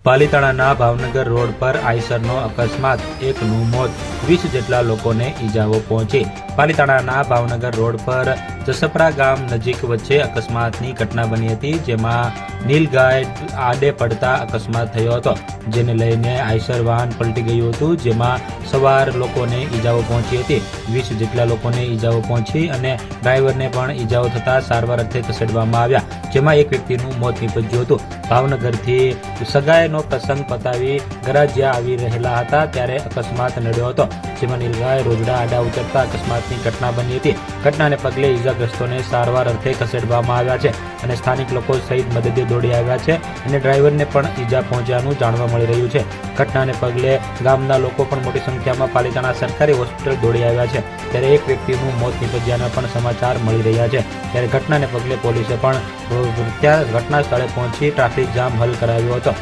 પાલીતાણાના Bhavnagar road પર આઈસરનો અકસ્માત, એકનું મોત, 20 જેટલા લોકોને ઈજાઓ પહોંચી। પાલીતાણાના ભાવનગર રોડ પર જસપરા ગામ નજીક વચ્ચે અકસ્માતની ઘટના બની હતી, જેમાં નીલગાય આડે પડતા અકસ્માત થયો હતો, જેને લઈને આઈસર વાહન પલટી ગયું હતું, જેમાં સવાર લોકોને ઈજાઓ પહોંચી હતી। 20 જેટલા લોકોને ઈજાઓ પહોંચી અને ડ્રાઈવરને પણ ઈજાઓ થતા સારવાર અર્થે ખસેડવામાં આવ્યા, જેમાં એક વ્યક્તિનું મોત નીપજ્યું હતું। ભાવનગરથી સગાઈનો પ્રસંગ પતાવી ગરાજિયા આવી રહેલા હતા ત્યારે અકસ્માત નડ્યો હતો, જેમાં નીલગાય રોજડા આડા ઉતરતા અકસ્માતની ઘટના બની હતી। ઘટનાને પગલે ઈજાગ્રસ્તોને સારવાર અર્થે ખસેડવામાં આવ્યા છે અને સ્થાનિક લોકો સહિત મદદે દોડી આવ્યા છે અને ડ્રાઈવરને પણ ઈજા પહોંચ્યાનું જાણવા મળી રહ્યું છે। ઘટનાને પગલે ગામના લોકો પણ મોટી સંખ્યામાં પાલીતાણા સરકારી હોસ્પિટલ દોડી આવ્યા છે, ત્યારે એક વ્યક્તિનું મોત નીપજ્યાના પણ સમાચાર મળી રહ્યા છે। ત્યારે ઘટનાને પગલે પોલીસે પણ ત્યાં ઘટના સ્થળે પહોંચી ટ્રાફિક જામ હલ કરાવ્યો હતો।